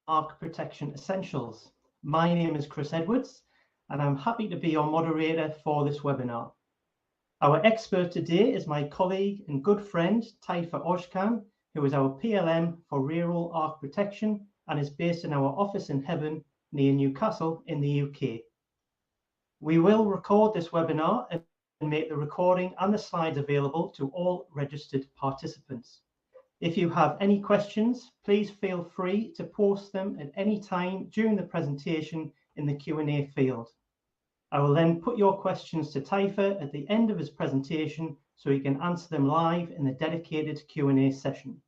Arc Protection Essentials. My name is Chris Edwards, and I'm happy to be your moderator for this webinar. Our expert today is my colleague and good friend, Taifa Ozkan, who is our PLM for Rural Arc Protection and is based in our office in Heaven near Newcastle in the UK. We will record this webinar and make the recording and the slides available to all registered participants. If you have any questions, please feel free to post them at any time during the presentation in the Q&A field. I will then put your questions to Taifa at the end of his presentation so he can answer them live in the dedicated Q&A session.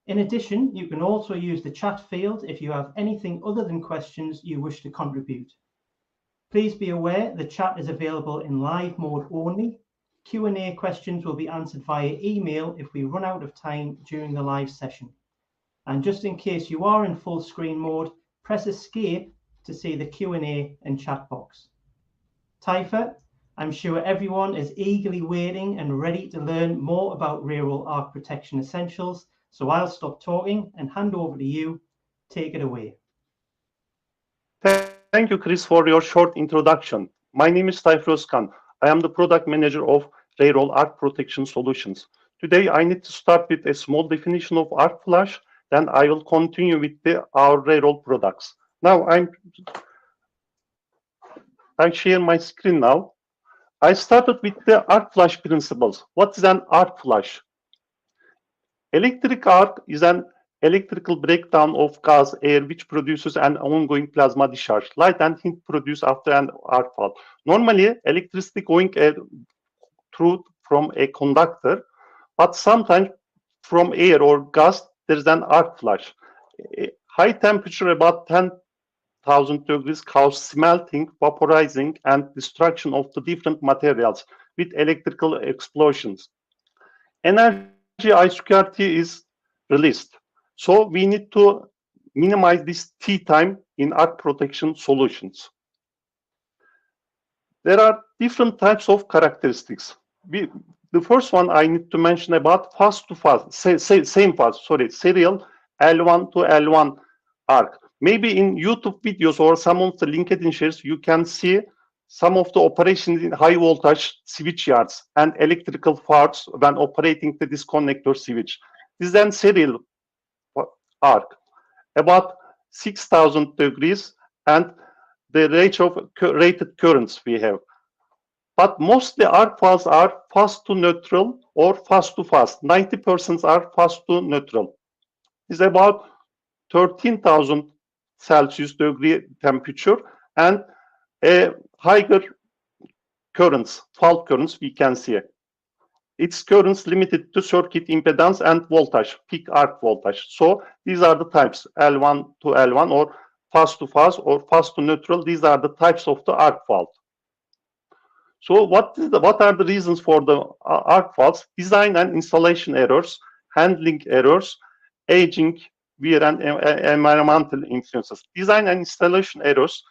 In addition, you can also use the chat field if you have anything other than questions you wish to contribute. Please be aware the chat is available in live mode only. Q&A questions will be answered via email if we run out of time during the live session. And just in case you are in full screen mode, press Escape to see the Q&A and chat box. Taifa, I'm sure everyone is eagerly waiting and ready to learn more about Rural Arc Protection Essentials, so I'll stop talking and hand over to you. Take it away. Thank you, Chris, for your short introduction. My name is Taifa Ozkan. I am the product manager of Rural Arc Protection Solutions. Today, I need to start with a small definition of arc flash, then I will continue with our Rural products. Now, I share my screen now. I started with the arc flash principles. What is an arc flash? Electric arc is an electrical breakdown of gas, air, which produces an ongoing plasma discharge, light and heat produced after an arc fault. Normally, electricity going through from a conductor, but sometimes from air or gas, there is an arc flash. High temperature, about 10,000 degrees, cause smelting, vaporizing, and destruction of the different materials with electrical explosions. Energy I2T is released. So we need to minimize this T time in arc protection solutions. There are different types of characteristics. The first one I need to mention about fast to fast, serial L1 to L1 arc. Maybe in YouTube videos or some of the LinkedIn shares, you can see some of the operations in high voltage switch yards and electrical parts when operating the disconnector switch. This is then serial arc, about 6,000 degrees, and the range of rated currents we have. But mostly arc faults are fast to neutral or fast to fast. 90% are fast to neutral. It's about 13,000 Celsius degree temperature and a higher currents, fault currents we can see. Its currents limited to circuit impedance and voltage, peak arc voltage. So these are the types, L1 to L1 or fast to fast or fast to neutral. These are the types of the arc fault. So what are the reasons for the arc faults? Design and installation errors, handling errors, aging, wear and environmental influences. Design and installation errors,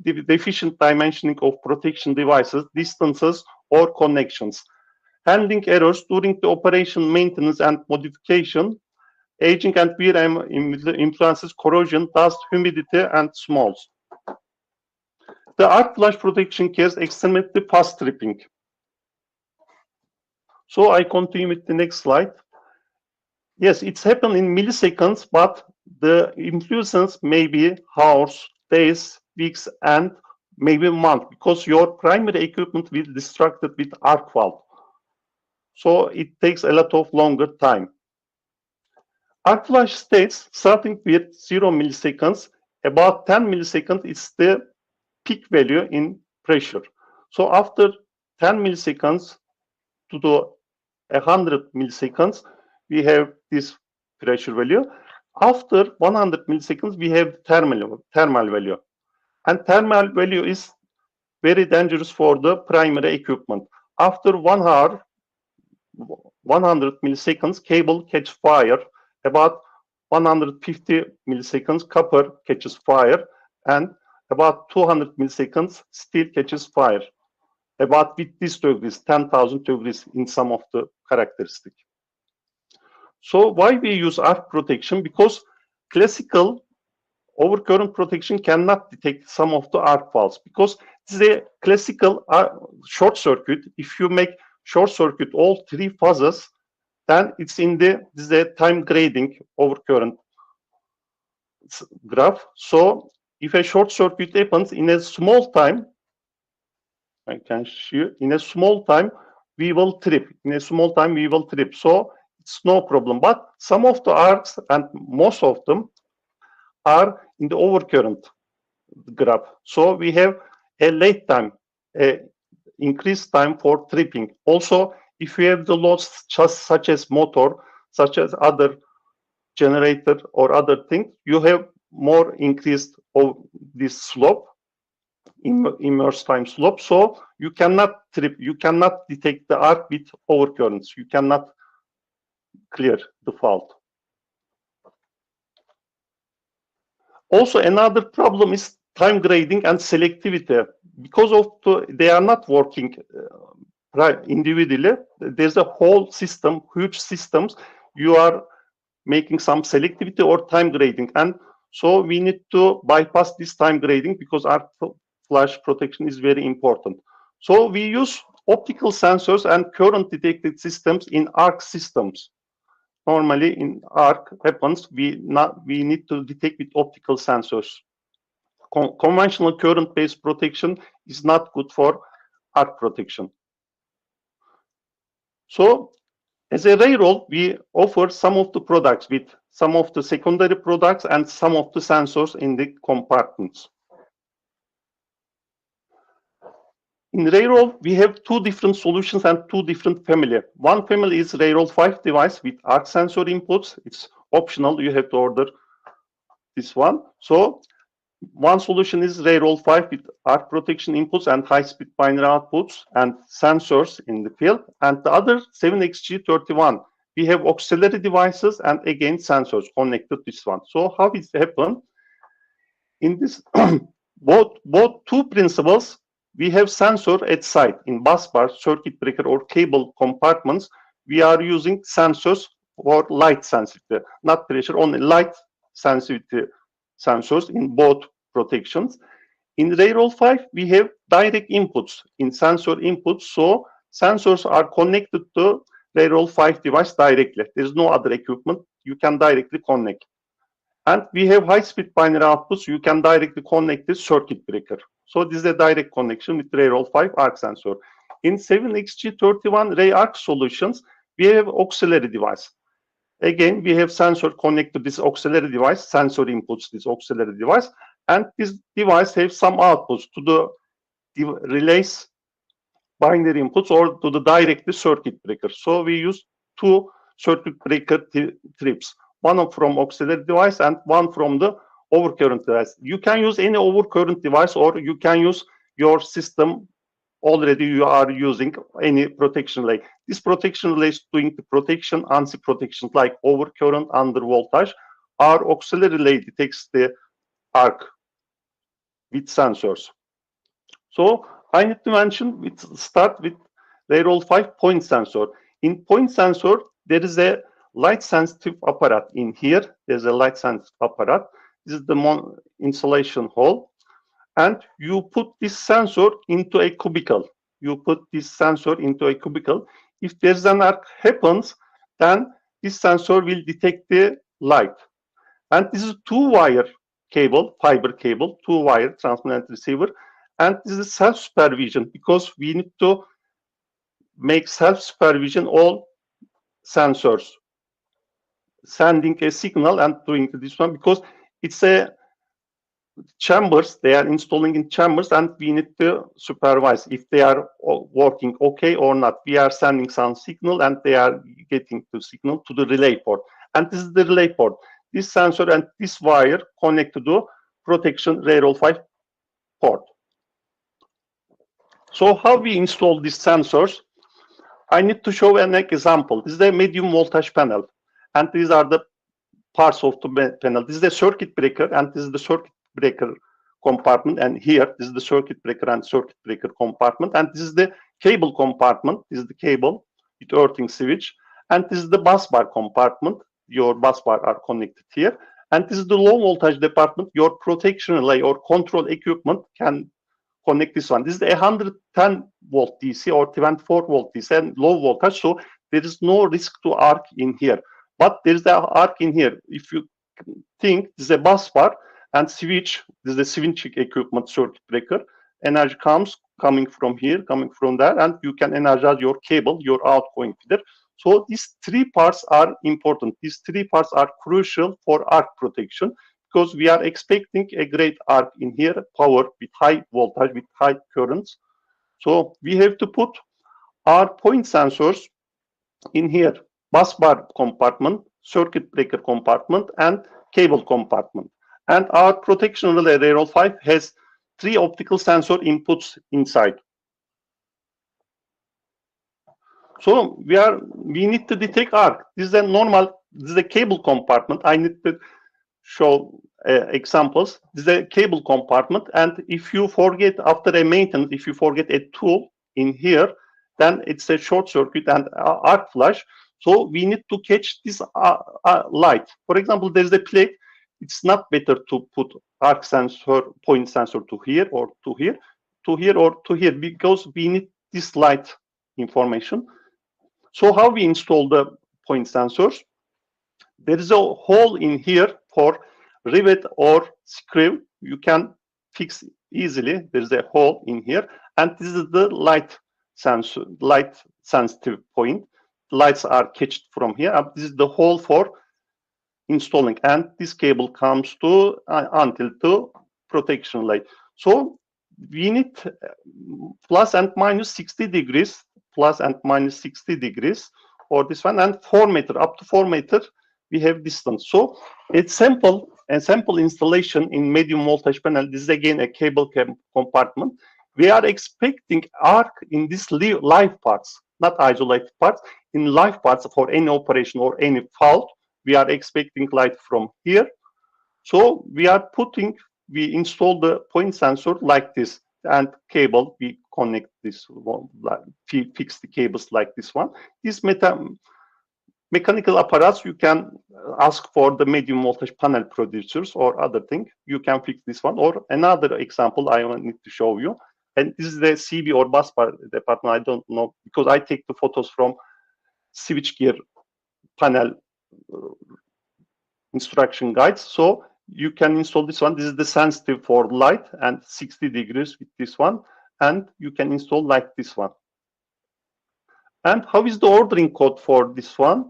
the deficient dimensioning of protection devices, distances, or connections. Handling errors during the operation, maintenance, and modification. Aging and wear influences corrosion, dust, humidity, and smalls. The arc flash protection case extremely fast stripping. So I continue with the next slide. Yes, it's happened in milliseconds, but the influences may be hours, days, weeks, and maybe a month, because your primary equipment will be distracted with arc fault. So it takes a lot of longer time. Arc flash states starting with 0 milliseconds, about 10 milliseconds is the peak value in pressure. So after 10 milliseconds to the 100 milliseconds, we have this pressure value. After 100 milliseconds, we have thermal value. And thermal value is very dangerous for the primary equipment. After 1 hour, 100 milliseconds, cable catch fire. About 150 milliseconds, copper catches fire. And about 200 milliseconds, steel catches fire. About with these degrees, 10,000 degrees in some of the characteristics. So why we use arc protection? Because classical overcurrent protection cannot detect some of the arc faults because it is a classical short circuit. If you make short circuit all three phases, then it's in this is a time grading overcurrent graph. So if a short circuit happens in a small time, I can show you, in a small time we will trip. In a small time we will trip. So it's no problem. But some of the arcs, and most of them, are in the overcurrent graph. So we have a late time, a increased time for tripping. Also, if you have the loads just such as motor, such as other generator or other things, you have more increased of this slope, immerse time slope. So you cannot trip, you cannot detect the arc with overcurrents. You cannot clear the fault. Also, another problem is time grading and selectivity. Because of they are not working individually. There's a whole system, huge systems. You are making some selectivity or time grading, and so we need to bypass this time grading because arc flash protection is very important. So we use optical sensors and current detected systems in arc systems. Normally in arc happens, we need to detect with optical sensors. Conventional current-based protection is not good for arc protection. So as a railroad, we offer some of the products with some of the secondary products and some of the sensors in the compartments. In railroad, we have two different solutions and two different family. One family is railroad 5 device with arc sensor inputs. It's optional. You have to order this one. So one solution is railroad 5 with arc protection inputs and high-speed binary outputs and sensors in the field. And the other 7XG31, we have auxiliary devices and again sensors connected to this one. So how it happened? In this, both two principles, we have sensor at site in bus bar, circuit breaker, or cable compartments. We are using sensors for light sensitivity, not pressure, only light sensitivity sensors in both protections. In railroad 5, we have direct inputs in sensor inputs, so sensors are connected to railroad 5 device directly. There's no other equipment. You can directly connect. And we have high-speed binary outputs. You can directly connect the circuit breaker. So this is a direct connection with railroad 5 arc sensor. In 7XG31 Ray arc solutions, we have auxiliary device. Again, we have sensor connected to this auxiliary device, sensor inputs this auxiliary device, and this device has some outputs to the relays binary inputs or to the directly circuit breaker. So we use two circuit breaker trips, one from auxiliary device and one from the overcurrent device. You can use any overcurrent device or you can use your system already you are using any protection relay. This protection relay is doing the protection, ANSI protection like overcurrent, under voltage. Our auxiliary relay detects the arc with sensors. So I need to mention, start with railroad 5 point sensor. In point sensor, there is a light sensitive apparatus in here. There's a light sensitive apparatus. This is the insulation hole. And you put this sensor into a cubicle. You put this sensor into a cubicle. If there's an arc happens, then this sensor will detect the light. And this is two-wire cable, fiber cable, two-wire transmitter receiver. And this is self-supervision because we need to make self-supervision all sensors, sending a signal and doing this one because it's a chambers, they are installing in chambers and we need to supervise if they are working okay or not. We are sending some signal and they are getting the signal to the relay port. And this is the relay port. This sensor and this wire connect to the protection railroad 5 port. So how we install these sensors? I need to show an example. This is a medium voltage panel. And these are the parts of the panel. This is the circuit breaker and this is the circuit breaker compartment, and here this is the circuit breaker and circuit breaker compartment, and this is the cable compartment. This is the cable with earthing switch, and this is the bus bar compartment. Your bus bar are connected here, And this is the low voltage department. Your protection relay or control equipment can connect this one. This is the 110 volt DC or 24 volt DC and low voltage. So there is no risk to arc in here. But there is the arc in here. If you think this is a bus bar and switch, this is the switching equipment circuit breaker. Energy coming from here, coming from there, and you can energize your cable, your outgoing feeder. So these three parts are important. These three parts are crucial for arc protection because we are expecting a great arc in here, power with high voltage, with high currents. So we have to put our point sensors in here, bus bar compartment, circuit breaker compartment, and cable compartment. And our protection relay Rail 5 has 3 optical sensor inputs inside. So we need to detect arc. This is a cable compartment. I need to show examples. This is a cable compartment, and if you forget after a maintenance, if you forget a tool in here, then it's a short circuit and arc flash. So we need to catch this light. For example, there's a plate. It's not better to put arc sensor, point sensor to here or to here, to here or to here, because we need this light information. So how we install the point sensors? There is a hole in here for rivet or screw. You can fix easily. There's a hole in here, and this is the light sensor, light sensitive point. Lights are catched from here. This is the hole for installing, and this cable comes to until to protection light. So we need plus and minus 60 degrees, plus and minus 60 degrees for this one, and 4 meter, up to 4 meter we have distance. So it's simple installation in medium voltage panel. This is again a cable compartment. We are expecting arc in this live parts, not isolated parts. In live parts for any operation or any fault, we are expecting light from here. So we install the point sensor like this, and cable, we connect this one, fix the cables like this one. This mechanical apparatus, you can ask for the medium voltage panel producers or other thing. You can fix this one. Or another example I need to show you. And this is the CB or bus bar department. I don't know, because I take the photos from switchgear panel instruction guides. So you can install this one. This is the sensitive for light, and 60 degrees with this one. And you can install like this one. And how is the ordering code for this one?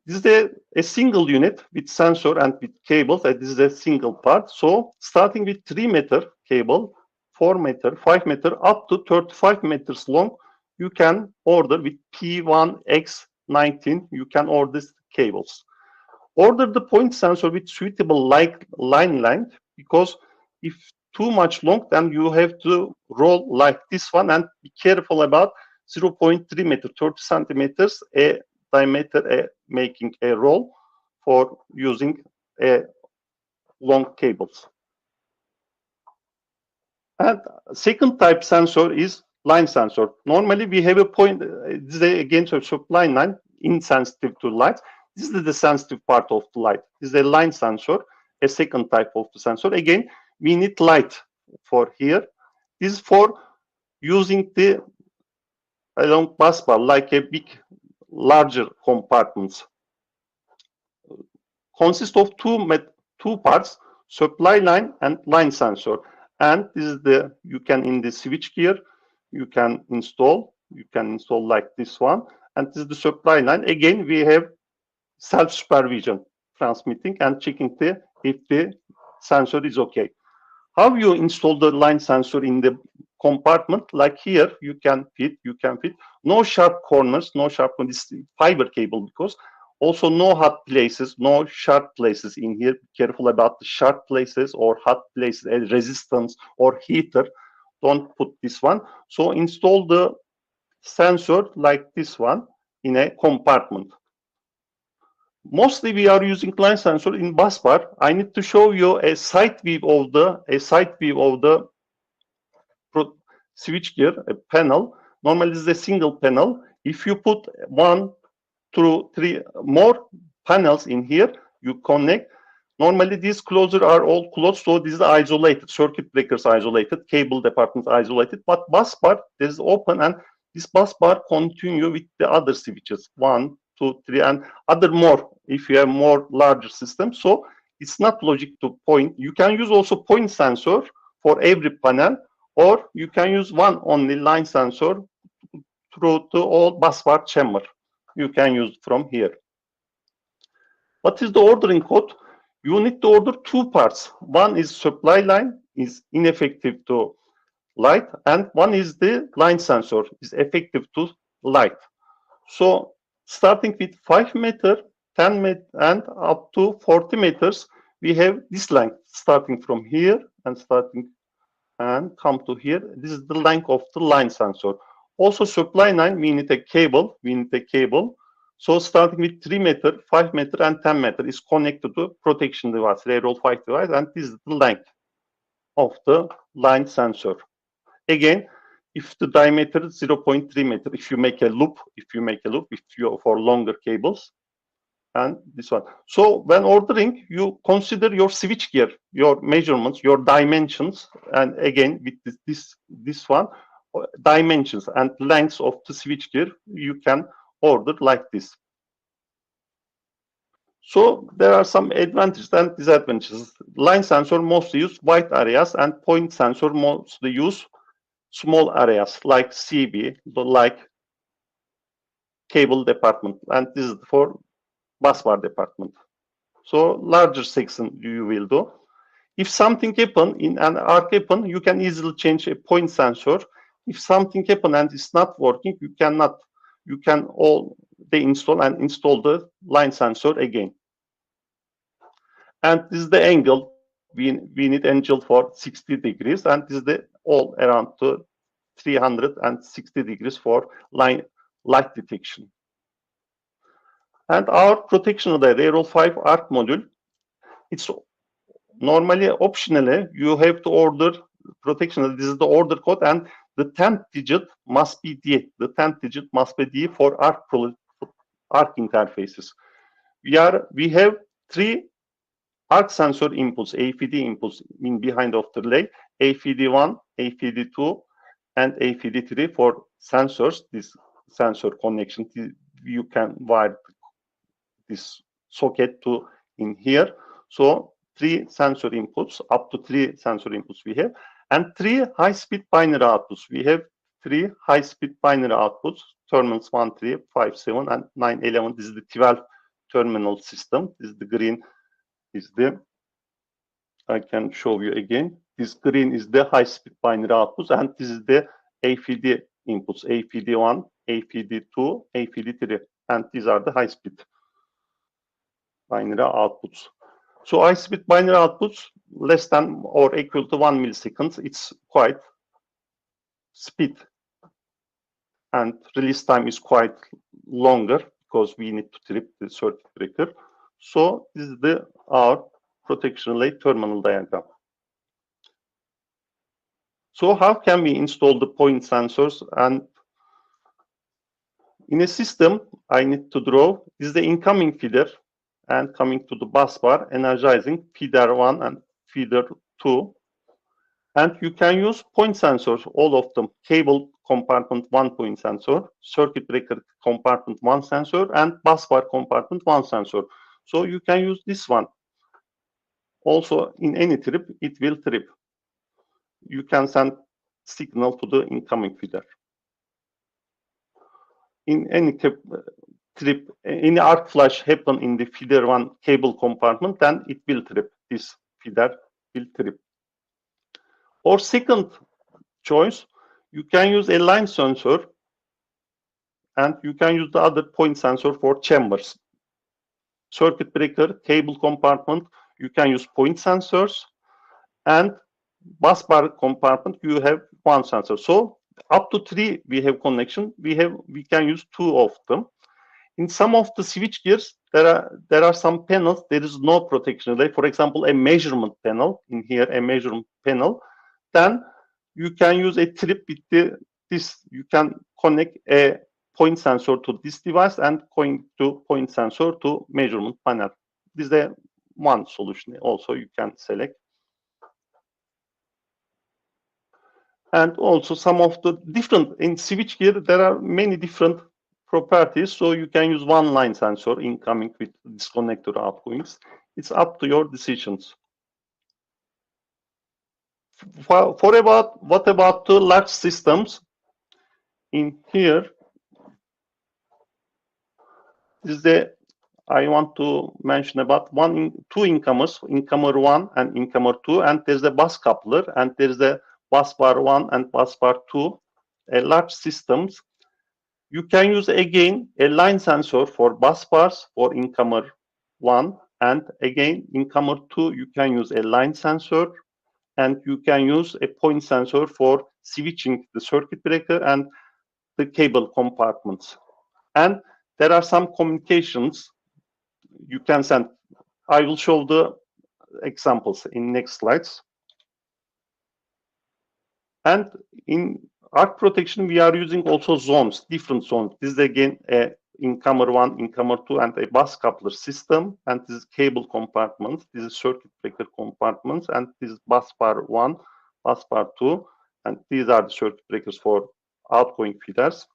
This is a single unit with sensor and with cables. And this is a single part. So starting with 3 meter cable, 4 meter, 5 meter, up to 35 meters long, you can order with P1X19. You can order these cables. Order the point sensor with suitable line length, because if too much long, then you have to roll like this one, and be careful about 0.3 meter, 30 centimeters a diameter, making a roll for using long cables. And second type sensor is line sensor. Normally we have a point, this is again supply line, insensitive to light. This is the sensitive part of the light. This is a line sensor, a second type of the sensor. Again, we need light for here. This is for using the along bus bar, like a big, larger compartments. Consist of two parts, supply line and line sensor. And this is you can in the switch gear, you can install like this one. And this is the supply line. Again, we have self-supervision, transmitting and checking if the sensor is okay. How you install the line sensor in the compartment? Like here, you can fit. No sharp corners, this fiber cable, because also no hot places, no sharp places in here. Be careful about the sharp places or hot places, resistance or heater. Don't put this one. So install the sensor like this one in a compartment. Mostly we are using line sensor in bus bar. I need to show you a side view of the switch gear, a panel. Normally this is a single panel. If you put 1, 2, 3 more panels in here, you connect. Normally these closures are all closed, so this is isolated. Circuit breakers isolated, cable department isolated, but bus bar this is open, and this bus bar continue with the other switches, 1, 2, 3, and other more if you have more larger system. So it's not logic to point. You can use also point sensor for every panel, or you can use one only line sensor through the all bus bar chamber. You can use from here. What is the ordering code? You need to order two parts. One is supply line, is ineffective to light, and one is the line sensor, is effective to light. So starting with 5 meter, 10 meter, and up to 40 meters, we have this length starting from here and starting and come to here. This is the length of the line sensor. Also supply line, we need a cable. So starting with 3 meter, 5 meter, and 10 meter is connected to protection device, railroad 5 device, and this is the length of the line sensor. Again, if the diameter is 0.3 meter, if you make a loop, if you for longer cables, and this one. So when ordering, you consider your switch gear, your measurements, your dimensions, and again with this one, dimensions and lengths of the switch gear, you can order like this. So there are some advantages and disadvantages. Line sensor mostly use wide areas, and point sensor mostly use small areas like CB, like cable department, and this is for bus bar department. So larger section you will do. If something happen in an arc happen, you can easily change a point sensor. If something happen and it's not working, you can all install the line sensor again. And this is the angle. We need angle for 60 degrees, and this is the all around to 360 degrees for light detection. And our protection of the railroad 5 arc module, it's normally optionally you have to order protection. This is the order code, and the 10th digit must be D. The 10th digit must be D for arc interfaces. We have 3 arc sensor inputs, AFD inputs in behind of the relay, AFD1, AFD2, and AFD3 for sensors. This sensor connection, you can wire this socket to in here. So 3 sensor inputs, up to 3 sensor inputs we have, and 3 high-speed binary outputs. We have 3 high-speed binary outputs, terminals 1, 3, 5, 7, and 9, 11. This is the 12 terminal system. This is the green. I can show you again. This green is the high-speed binary outputs, and this is the AFD inputs, AFD1, AFD2, AFD3, and these are the high-speed binary outputs. So high-speed binary outputs less than or equal to 1 millisecond. It's quite speed, and release time is quite longer because we need to trip the circuit breaker. So this is our protection relay terminal diagram. So how can we install the point sensors? And in a system, I need to draw, this is the incoming feeder, and coming to the bus bar, energizing feeder 1 and feeder 2. And you can use point sensors, all of them, cable compartment 1 point sensor, circuit breaker compartment 1 sensor, and bus bar compartment 1 sensor. So you can use this one. Also, in any trip, it will trip. You can send signal to the incoming feeder. In any trip, any arc flash happen in the feeder 1 cable compartment, then it will trip. This feeder will trip. Or second choice, you can use a line sensor, and you can use the other point sensor for chambers. Circuit breaker, cable compartment, you can use point sensors, and bus bar compartment, you have 1 sensor. So up to 3 we have connection. We can use 2 of them. In some of the switch gears, there are some panels. There is no protection relay. For example, a measurement panel. In here, a measurement panel. Then you can use a trip with this. You can connect a point sensor to this device and going to point sensor to measurement panel. This is one solution also you can select. And also some of the different, in switchgear, there are many different properties. So you can use one line sensor incoming with disconnector outgoings. It's up to your decisions. What about the large systems? In here, is I want to mention about two incomers, incomer 1 and incomer 2, and there's a bus coupler, and there's a bus bar 1 and bus bar 2. Large systems, you can use again a line sensor for bus bars for incomer 1, and again incomer 2 you can use a line sensor, and you can use a point sensor for switching the circuit breaker and the cable compartments. And there are some communications you can send. I will show the examples in next slides. And in arc protection, we are using also zones, different zones. This is again a incomer 1, incomer 2, and a bus coupler system. And this is cable compartments. This is circuit breaker compartments. And this is bus bar 1, bus bar 2. And these are the circuit breakers for outgoing feeders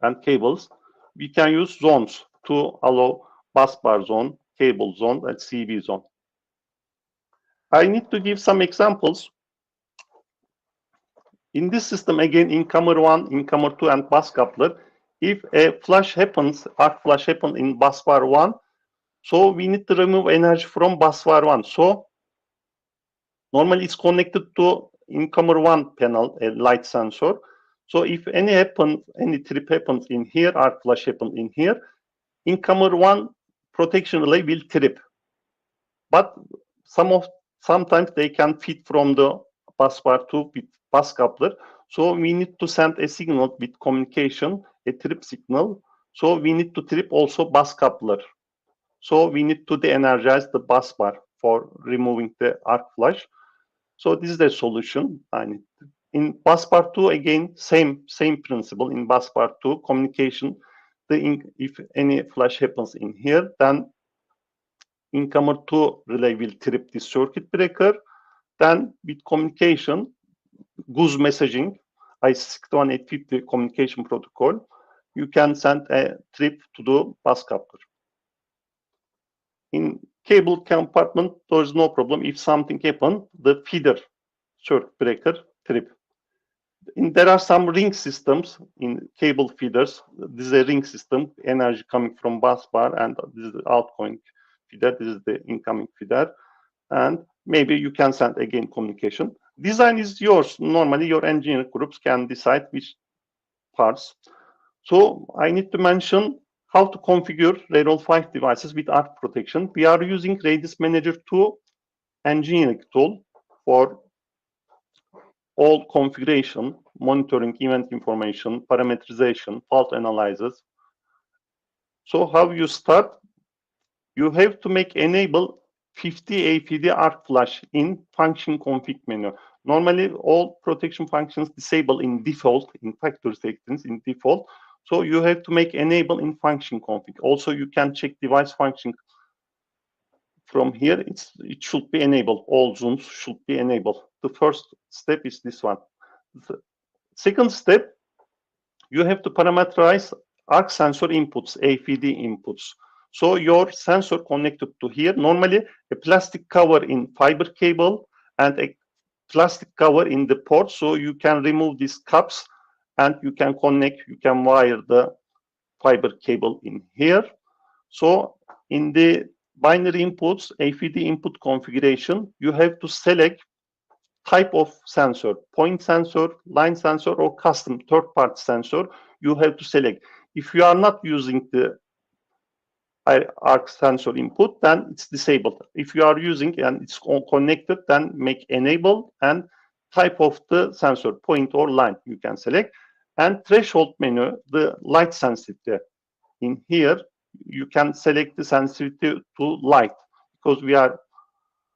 and cables. We can use zones to allow bus bar zone, cable zone, and CV zone. I need to give some examples. In this system, again, incomer 1, incomer 2, and bus coupler, if a flash happens, arc flash happens in bus bar 1, so we need to remove energy from bus bar 1. So normally it's connected to incomer 1 panel, a light sensor. So if any trip happens in here, arc flash happens in here, incomer 1 protection relay will trip. But sometimes they can feed from the bus bar 2 with bus coupler. So we need to send a signal with communication, a trip signal. So we need to trip also bus coupler. So we need to de-energize the bus bar for removing the arc flash. So this is the solution. In bus bar 2, again, same principle. In bus bar 2, communication, if any flash happens in here, then incomer 2 relay will trip the circuit breaker. Then with communication, GUZ messaging, I61850 communication protocol, you can send a trip to the bus coupler. In cable compartment, there is no problem. If something happens, the feeder circuit breaker trip. There are some ring systems in cable feeders. This is a ring system, energy coming from bus bar, and this is the outgoing feeder. This is the incoming feeder. And maybe you can send again communication. Design is yours. Normally, your engineering groups can decide which parts. So I need to mention how to configure Radon 5 devices with arc protection. We are using Radius Manager 2 engineering tool for all configuration, monitoring, event information, parameterization, fault analysis. So how you start? You have to enable 50 APD arc flash in function config menu. Normally, all protection functions disable in default, in factory settings in default. So you have to enable in function config. Also, you can check device function from here. It should be enabled. All zones should be enabled. The first step is this one. The second step, you have to parameterize arc sensor inputs, APD inputs. So your sensor connected to here, normally a plastic cover in fiber cable and a plastic cover in the port. So you can remove these cups and you can wire the fiber cable in here. So in the binary inputs, APD input configuration, you have to select type of sensor, point sensor, line sensor, or custom third-party sensor. You have to select. If you are not using the arc sensor input, then it's disabled. If you are using and it's connected, then make enable, and type of the sensor, point or line, you can select. And threshold menu, the light sensitivity. In here, you can select the sensitivity to light because we are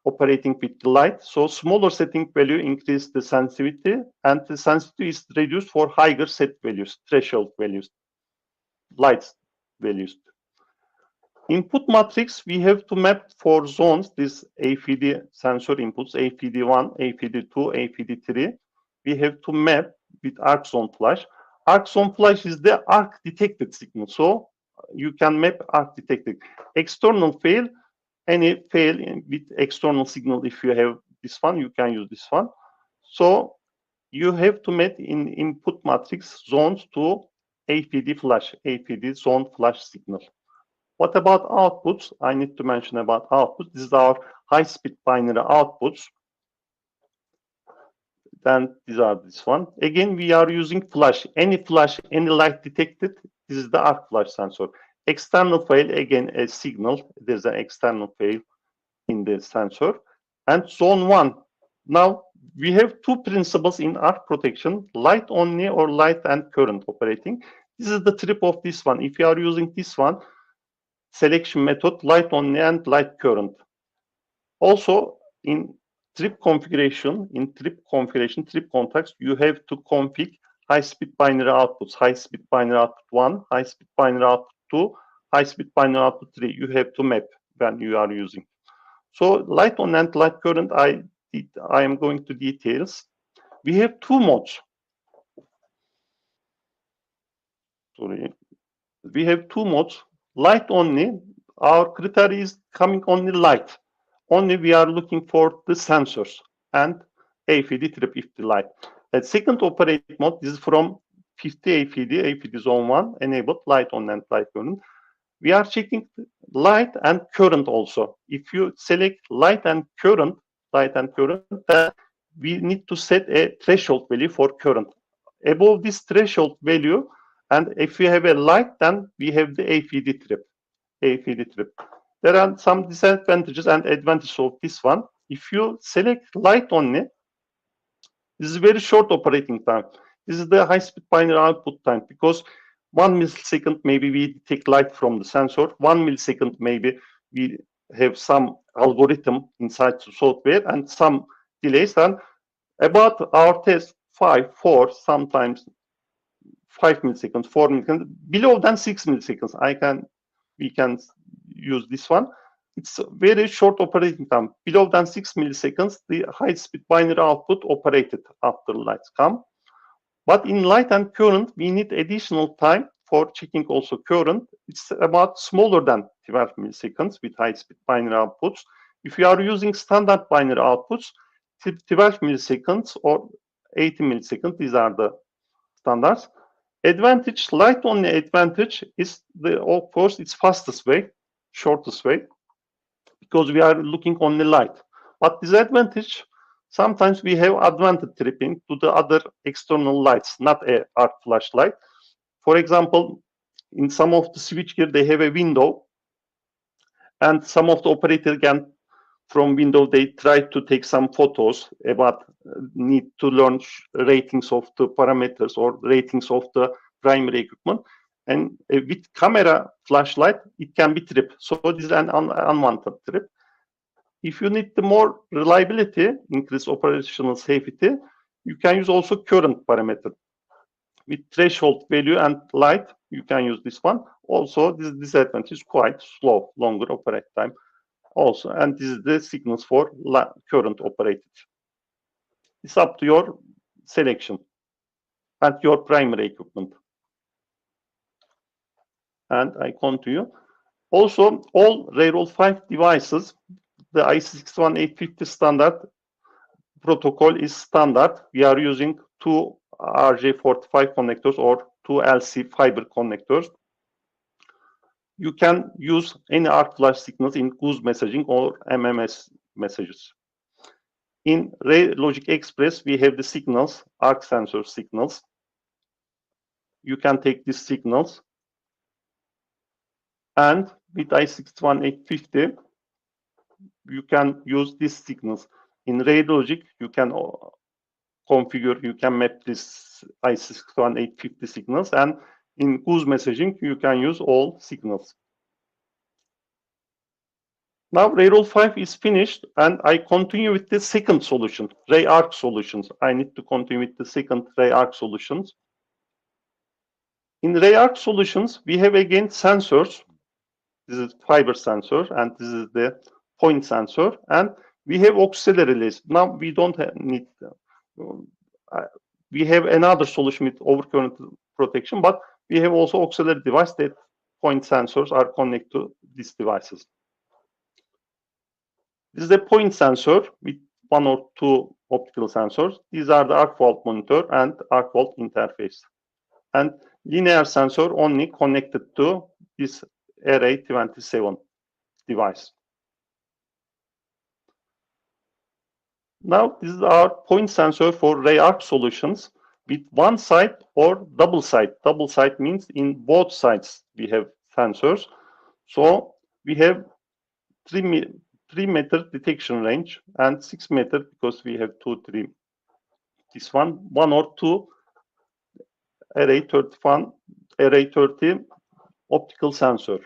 operating with the light. So smaller setting value increase the sensitivity, and the sensitivity is reduced for higher set values, threshold values, light values. Input matrix, we have to map for zones, this AFD sensor inputs, AFD1, AFD2, AFD3. We have to map with arc zone flash. Arc zone flash is the arc detected signal. So you can map arc detected. External fail, any fail with external signal, if you have this one, you can use this one. So you have to map in input matrix zones to AFD flash, AFD zone flash signal. What about outputs? I need to mention about outputs. This is our high-speed binary outputs. Then these are this one. Again, we are using flash. Any flash, any light detected, this is the arc flash sensor. External fail, again, a signal. There's an external fail in the sensor. And zone 1. Now, we have two principles in arc protection, light only or light and current operating. This is the trip of this one. If you are using this one, selection method, light only and light current. Also, in trip configuration, trip context, you have to config high-speed binary outputs, high-speed binary output 1, high-speed binary output 2, high-speed binary output 3. You have to map when you are using. So light on and light current, I am going to details. We have two modes. Sorry. We have two modes. Light only, our criteria is coming only light. Only we are looking for the sensors and AFD trip if the light. The second operate mode, this is from 50 AFD zone 1, enabled light on and light current. We are checking light and current also. If you select light and current, then we need to set a threshold value for current. Above this threshold value, and if we have a light, then we have the AFD trip. There are some disadvantages and advantages of this one. If you select light only, this is very short operating time. This is the high-speed binary output time, because 1 millisecond maybe we detect light from the sensor, 1 millisecond maybe we have some algorithm inside the software and some delays. And about our test, 4, sometimes 5 milliseconds, 4 milliseconds, below than 6 milliseconds. We can use this one. It's a very short operating time. Below than 6 milliseconds, the high-speed binary output operated after lights come. But in light and current, we need additional time for checking also current. It's about smaller than 12 milliseconds with high-speed binary outputs. If you are using standard binary outputs, 12 milliseconds or 80 milliseconds, these are the standards. Advantage, light only advantage is of course, it's fastest way, shortest way, because we are looking only light. But disadvantage, sometimes we have advantage tripping to the other external lights, not a arc flash light. For example, in some of the switchgear, they have a window, and some of the operator can, from window, they try to take some photos about need to learn ratings of the parameters or ratings of the primary equipment. And with camera flashlight, it can be tripped. So this is an unwanted trip. If you need the more reliability, increase operational safety, you can use also current parameter. With threshold value and light, you can use this one. Also, this disadvantage is quite slow, longer operate time. Also, and this is the signals for current operated. It's up to your selection and your primary equipment. And I continue. Also, all Railroad 5 devices, the IC61850 standard protocol is standard. We are using 2 RJ45 connectors or 2 LC fiber connectors. You can use any arc flash signals in GUZ messaging or MMS messages. In Logic Express, we have the signals, arc sensor signals. You can take these signals. And with i61850, you can use these signals. In Logic, you can configure, you can map this i61850 signals. And in GUZ messaging, you can use all signals. Now Railroad 5 is finished, and I continue with the second solution, Ray Arc solutions. I need to continue with the second Ray Arc solutions. In Ray Arc solutions, we have again sensors. This is fiber sensor, and this is the point sensor. And we have auxiliary relays. Now we don't need. We have another solution with overcurrent protection, but we have also auxiliary device that point sensors are connected to these devices. This is a point sensor with one or two optical sensors. These are the arc fault monitor and arc fault interface. And linear sensor only connected to this RA27 device. Now, this is our point sensor for ray arc solutions with one side or double side. Double side means in both sides we have sensors. So we have 3-meter detection range and 6-meter because we have 2, 3. This one or two RA30 optical sensor.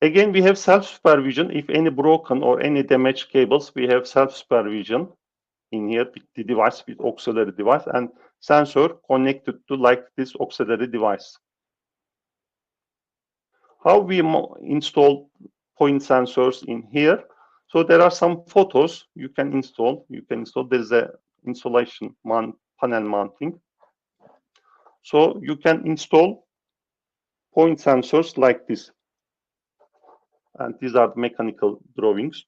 Again, we have self-supervision. If any broken or any damaged cables, we have self-supervision in here with the device, with auxiliary device, and sensor connected to like this auxiliary device. How we install point sensors in here? So there are some photos you can install. There's a installation panel mounting. So you can install point sensors like this. And these are mechanical drawings.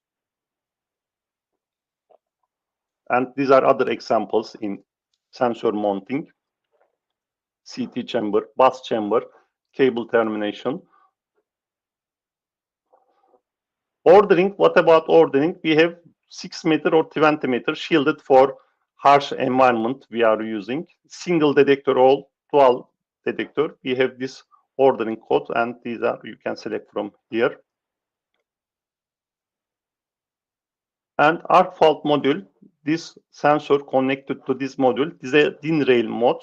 And these are other examples in sensor mounting, CT chamber, bus chamber, cable termination. Ordering, what about ordering? We have 6-meter or 20-meter shielded for harsh environment we are using. Single detector or dual detector. We have this ordering code, and these are, you can select from here. And arc fault module, this sensor connected to this module. This is a DIN rail mode.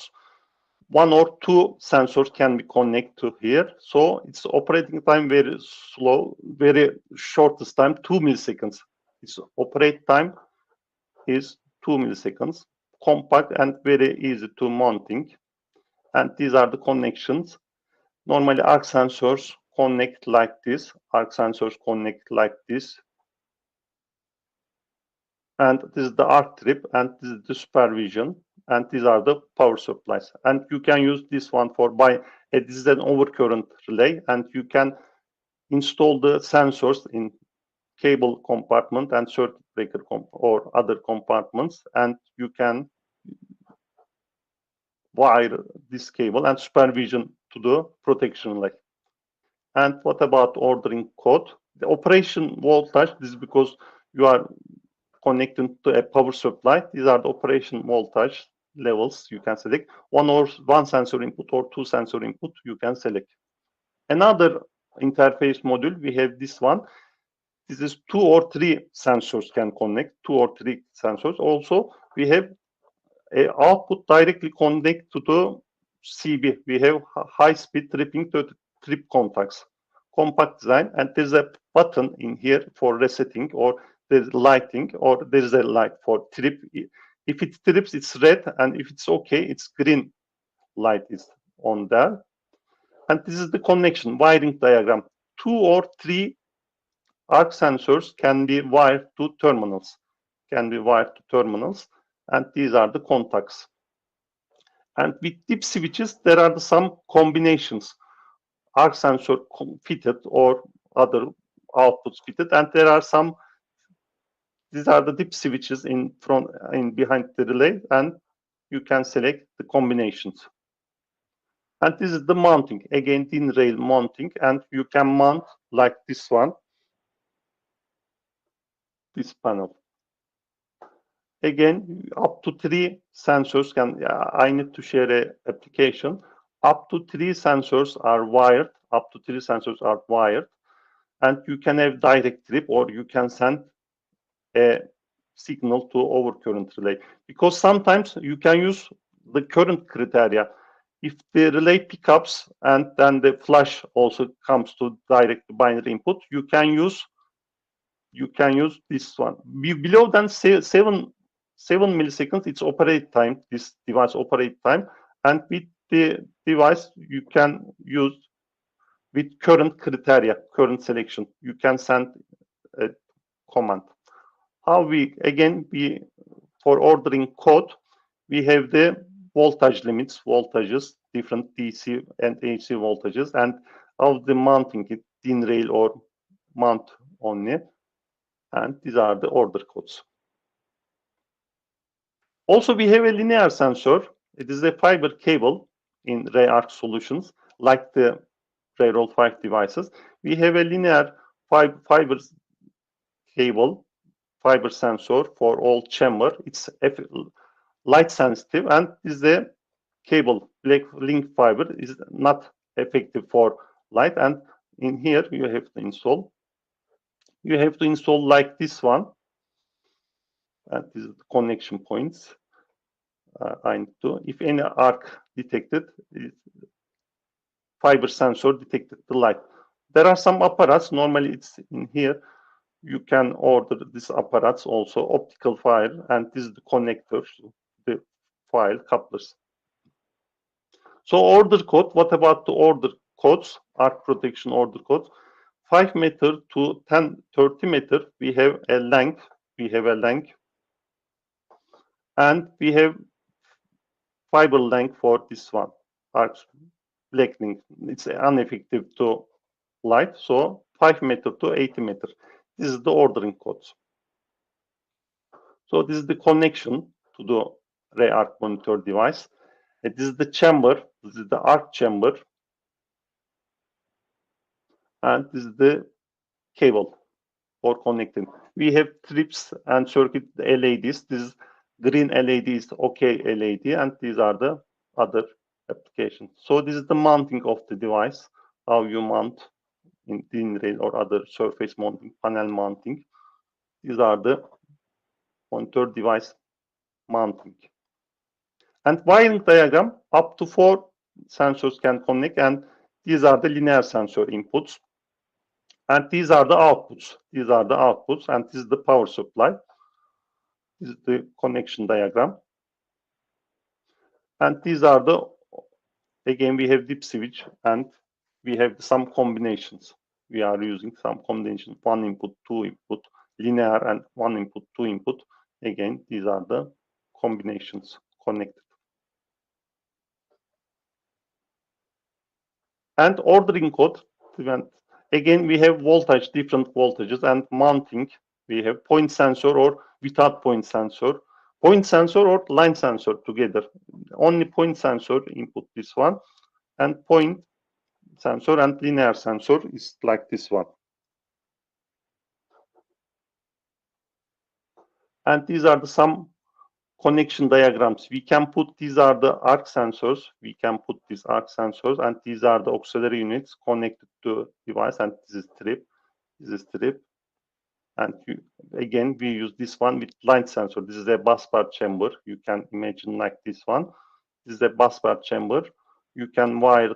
1 or 2 sensors can be connected to here. So its operating time very slow, very shortest time, 2 milliseconds. Its operate time is 2 milliseconds. Compact and very easy to mounting. And these are the connections. Normally arc sensors connect like this. Arc sensors connect like this. And this is the arc trip, and this is the supervision, and these are the power supplies. And you can use this one for this is an overcurrent relay, and you can install the sensors in cable compartment and circuit breaker or other compartments, and you can wire this cable and supervision to the protection relay. And what about ordering code? The operation voltage, this is because you are connected to a power supply. These are the operation voltage levels you can select. One sensor input or 2 sensor input you can select. Another interface module, we have this one. This is 2 or 3 sensors can connect, 2 or 3 sensors. Also, we have a output directly connect to the CB. We have high-speed tripping to trip contacts. Compact design, and there's a button in here for resetting, or there's lighting, or there's a light for trip. If it trips, it's red, and if it's okay, it's green light is on there. And this is the connection wiring diagram. 2 or 3 arc sensors can be wired to terminals. And these are the contacts. And with dip switches, there are some combinations. Arc sensor fitted or other outputs fitted, and there are some. These are the dip switches in front, behind the relay, and you can select the combinations. And this is the mounting, again thin rail mounting, and you can mount like this one, this panel. Again, up to 3 sensors can. I need to share an application. Up to 3 sensors are wired. And you can have direct trip, or you can send a signal to overcurrent relay, because sometimes you can use the current criteria. If the relay pickups and then the flash also comes to direct binary input, you can use this one. Below than 7 milliseconds, it's operate time, this device operate time, and with the device you can use with current criteria, current selection. You can send a command. How we for ordering code, we have the voltage limits, voltages, different DC and AC voltages, and how the mounting it, DIN rail or mount only. And these are the order codes. Also, we have a linear sensor. It is a fiber cable in RayArc solutions, like the RayRoll 5 devices. We have a linear fiber cable, fiber sensor for all chamber. It's light sensitive, and is the cable black link fiber is not effective for light. And in here you have to install. You have to install like this one, and this is the connection points. I need to, if any arc detected, fiber sensor detected the light. There are some apparatus, normally it's in here. You can order this apparatus also, optical file, and this is the connector, the file couplers. So order code, what about the order codes, arc protection order code? 5 meter to 30 meter, we have a length, and we have fiber length for this one, arc blackening. It's ineffective to light, so 5 meter to 80 meter. This is the ordering codes. So this is the connection to the RayArc monitor device. This is the chamber, this is the arc chamber, and this is the cable for connecting. We have trips and circuit LEDs. This is green LED is OK LED, and these are the other applications. So this is the mounting of the device, how you mount in DIN rail or other surface mounting, panel mounting. These are the monitor device mounting. And wiring diagram, up to 4 sensors can connect, and these are the linear sensor inputs. And these are the outputs. These are the outputs, and this is the power supply. This is the connection diagram. And these are the, again, we have dip switch, and we have some combinations. We are using some combination, 1 input, 2 input, linear, and 1 input, 2 input. Again, these are the combinations connected. And ordering code, again, we have voltage, different voltages, and mounting. We have point sensor or without point sensor, or line sensor together. Only point sensor input this one, and point sensor and linear sensor is like this one. And these are some connection diagrams. We can put, these are the arc sensors. We can put these arc sensors, and these are the auxiliary units connected to device, and this is strip. And again, we use this one with light sensor. This is a busbar chamber. You can imagine like this one. This is a busbar chamber. You can wire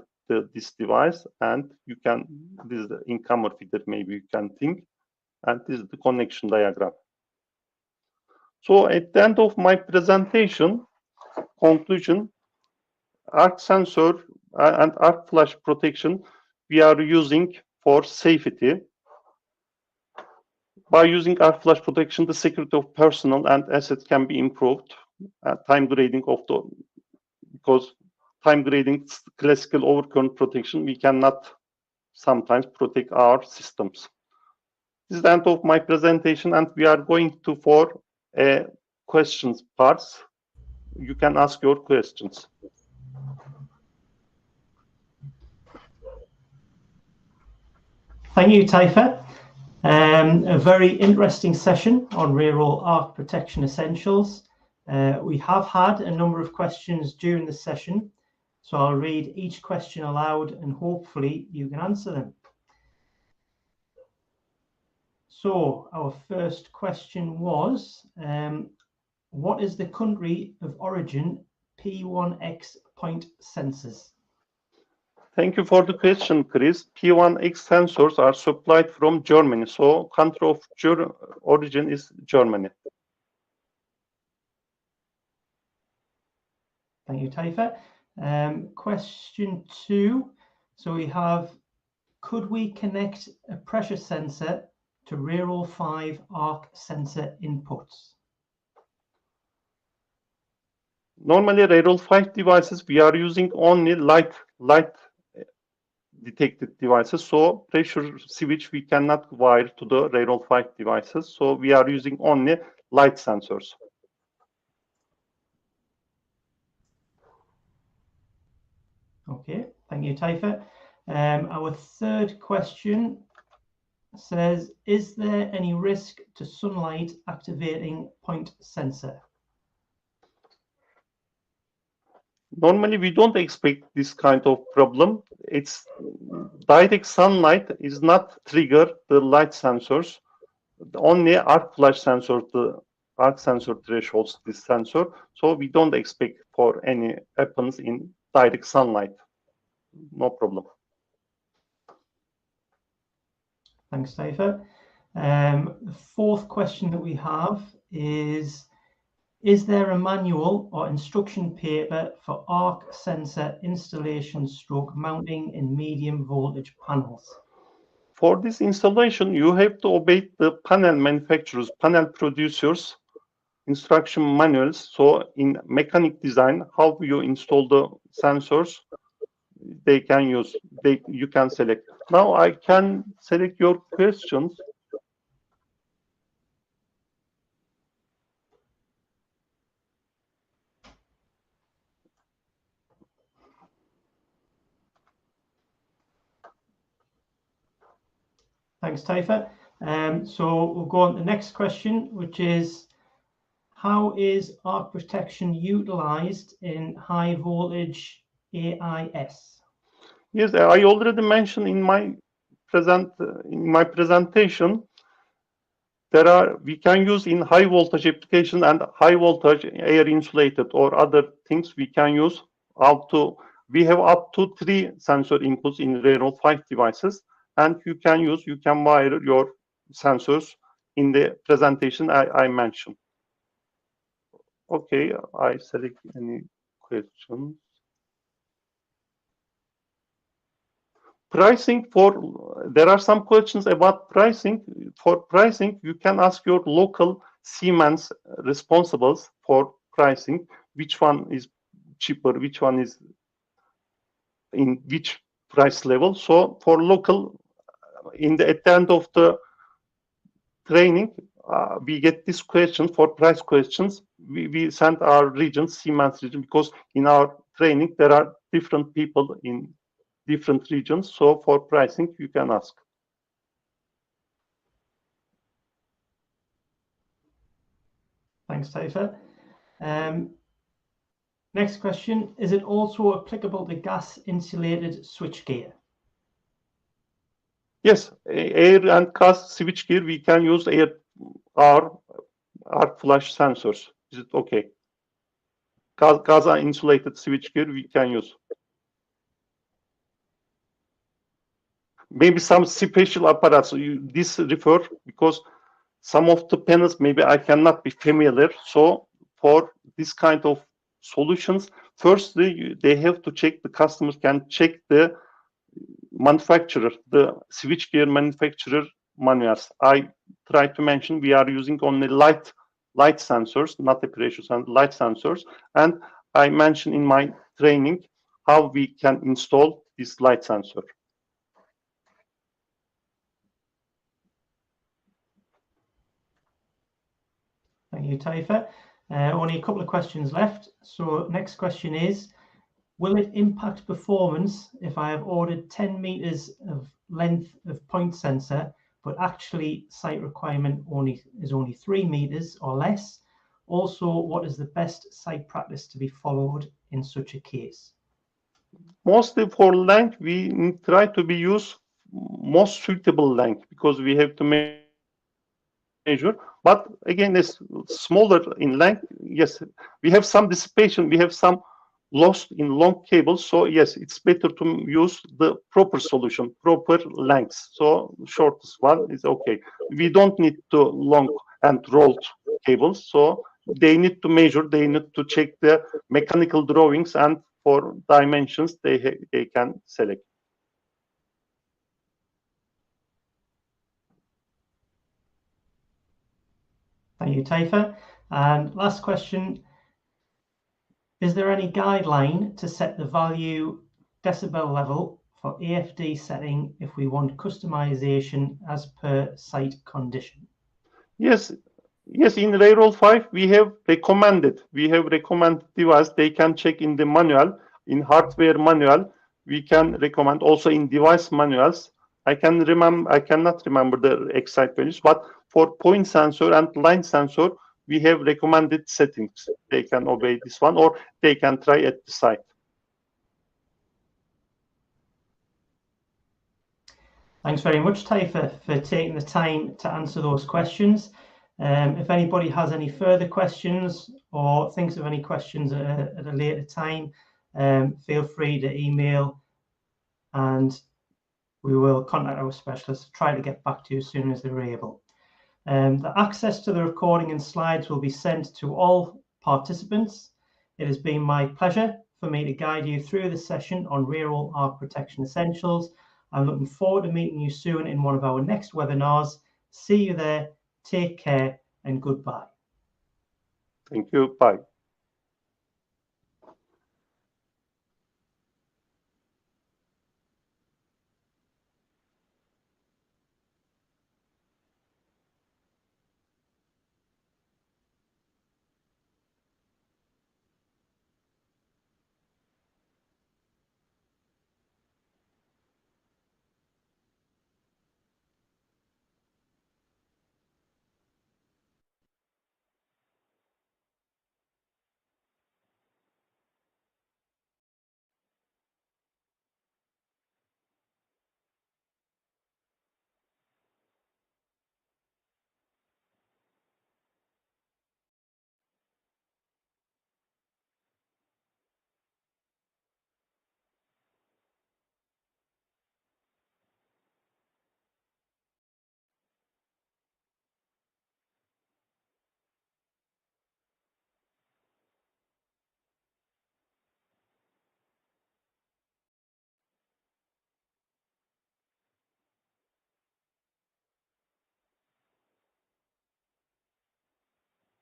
this device, and you can, this is the incomer feeder, maybe you can think, and this is the connection diagram. So at the end of my presentation, conclusion, arc sensor and arc flash protection we are using for safety. By using arc flash protection, the security of personnel and assets can be improved. Time grading of the, because time grading classical overcurrent protection, we cannot sometimes protect our systems. This is the end of my presentation, and we are going to for questions parts. You can ask your questions. Thank you, Taifa. A very interesting session on RayRoll Arc Protection Essentials. We have had a number of questions during the session, so I'll read each question aloud and hopefully you can answer them. So our first question was, what is the country of origin P1X point sensors? Thank you for the question, Chris. P1X sensors are supplied from Germany, so country of origin is Germany. Thank you, Taifa. Question 2. So we have could we connect a pressure sensor to RAROL 5 arc sensor inputs? Normally, RAROL 5 devices, we are using only light detected devices. So pressure switch we cannot wire to the RAROL 5 devices. So we are using only light sensors. Okay, thank you, Taifa. Our third question says, is there any risk to sunlight activating point sensor? Normally, we don't expect this kind of problem. It's direct sunlight is not trigger the light sensors. Only arc flash sensor, the arc sensor thresholds this sensor. So we don't expect for any happens in direct sunlight. No problem. Thanks, Taifa. The fourth question that we have is there a manual or instruction paper for arc sensor installation stroke mounting in medium voltage panels? For this installation, you have to obey the panel manufacturers, panel producers, instruction manuals. So in mechanic design, how you install the sensors, they can use, you can select. Now I can select your questions. Thanks, Taifa. So we'll go on to the next question, which is, how is arc protection utilized in high voltage AIS? Yes, I already mentioned in my presentation, we can use in high voltage application and high voltage air insulated or other things we can use we have up to 3 sensor inputs in RAROL 5 devices, and you can wire your sensors in the presentation I mentioned. Okay, I select any questions. Pricing there are some questions about pricing. For pricing, you can ask your local Siemens responsibles for pricing, which one is cheaper, which one is in which price level. So for local, at the end of the training, we get this question for price questions. We send our region, Siemens region, because in our training, there are different people in different regions. So for pricing, you can ask. Thanks, Taifa. Next question, is it also applicable to gas insulated switchgear? Yes, air and gas switchgear, we can use our arc flash sensors. Is it okay? Gas insulated switchgear we can use. Maybe some special apparatus. This refer because some of the panels maybe I cannot be familiar. So for this kind of solutions, firstly they have to check, the customers can check the manufacturer, the switchgear manufacturer manuals. I try to mention we are using only light sensors, not the pressure and light sensors. And I mentioned in my training how we can install this light sensor. Thank you, Taifa. Only a couple of questions left. So next question is, will it impact performance if I have ordered 10 meters of length of point sensor, but actually site requirement is only 3 meters or less? Also, what is the best site practice to be followed in such a case? Mostly for length, we try to be use most suitable length because we have to measure. But again, it's smaller in length. Yes, we have some dissipation. We have some lost in long cables. So yes, it's better to use the proper solution, proper lengths. So shortest one is okay. We don't need to long and rolled cables. So they need to measure, they need to check the mechanical drawings, and for dimensions they can select. Thank you, Taifa. And last question, is there any guideline to set the value decibel level for AFD setting if we want customization as per site condition? Yes, in Railroad 5, we have recommended device. They can check in the manual, in hardware manual. We can recommend also in device manuals. I cannot remember the exact values, but for point sensor and line sensor, we have recommended settings. They can obey this one, or they can try at the site. Thanks very much, Taifa, for taking the time to answer those questions. If anybody has any further questions or thinks of any questions at a later time, feel free to email and we will contact our specialists, try to get back to you as soon as they're able. The access to the recording and slides will be sent to all participants. It has been my pleasure for me to guide you through the session on Railroad Arc Protection Essentials. I'm looking forward to meeting you soon in one of our next webinars. See you there. Take care and goodbye. Thank you. Bye.